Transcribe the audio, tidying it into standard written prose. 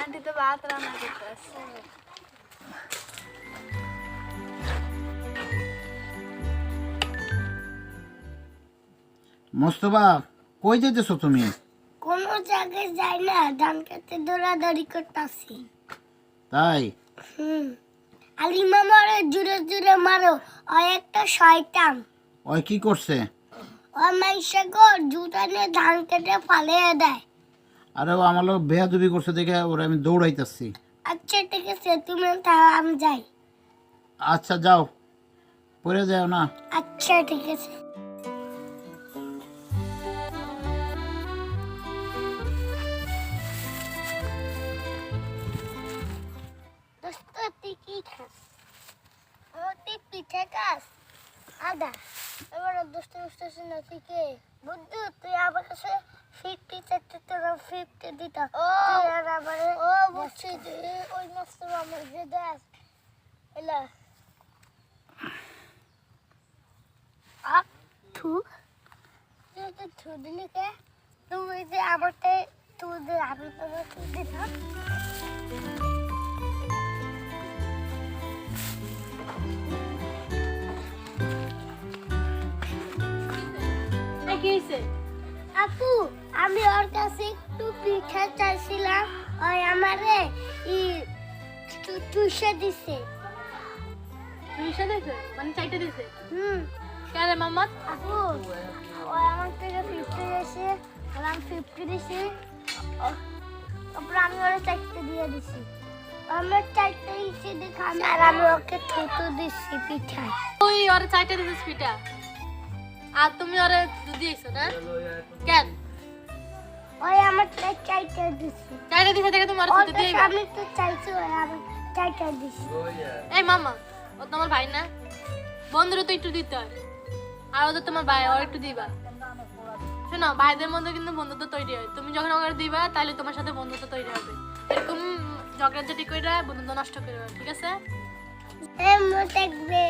Aunty তো ভাত রান্না করতেছে। মোস্তফা কই যেতেছো তুমি? কোনো জায়গায় যাই না, ধান খেতে দৌড়াদৌড়ি করতেছি। তাই? আলী মামারে জুড়ে জুড়ে মারো, ও একটা শয়তান। ওই কি করছে? ও মাইশা গো জুতা নিয়ে ধান কেটে ফালিয়ে দেয়। আরে ও আমার লোক বেয়াদবি করছে দেখে ওরা আমি দৌড়াইতেছি। আচ্ছা ঠিক আছে, তুমি তাও আমি যাই। আচ্ছা যাও, পড়ে যাও না। আচ্ছা ঠিক আছে। দোস্ত তুই কি খাস? তুই পিঠে খাস? আদা এবার দোস্ত দোস্ত নাকি কে বুদ্ধু, তুই আমার কাছে 50 চাইতে তোরা 50 দিতা। ও বুঝছি, ওই মস্ত আমার যে দেখ এলা আপ থু তুই তো থু দিলি কে? তুমি যে আমাকে থু দে, আমি তোমাকে থু দিলাম। আপু আমি ওর কাছে একটু পিঠা চাইছিলাম, ওই আমারে টুসে দিছে। টুইশন দিছে মানে চাইতে দিছে? কেরে মাম্মা? আপু ওই আমার থেকে 50 দিয়েছে, আর আমি 50 দিছি, তারপর আমি ওরে চাইতে দিয়ে দিছি। আমার চাইতে ইচ্ছে দেখা আর আমি ওকে থুতু দিছি পিঠা। তুই ওরে চাইতে দিছিস পিঠা, আর তুমি ওরে দিয়েছো না কেন? ওই আমার চাইতে দিছি। চাইতে দিছে দেখে তুমি ওরে ছুটি দিয়ে আমি তো চাইছি, ওই আমি চাইতে দিছি। এই মামা, ও তোমার ভাই না? বন্ধুরা তো একটু দিতে হয়, আর ওদের তোমার ভাই, ওর একটু দিবা। শোনো, ভাইদের মধ্যে কিন্তু বন্ধুত্ব তৈরি হয়। তুমি যখন ওকে দিবা তাহলে তোমার সাথে বন্ধুত্ব তৈরি হবে। এরকম ঝগড়াঝাটি করে বন্ধুত্ব নষ্ট করে, ঠিক আছে? দেখবে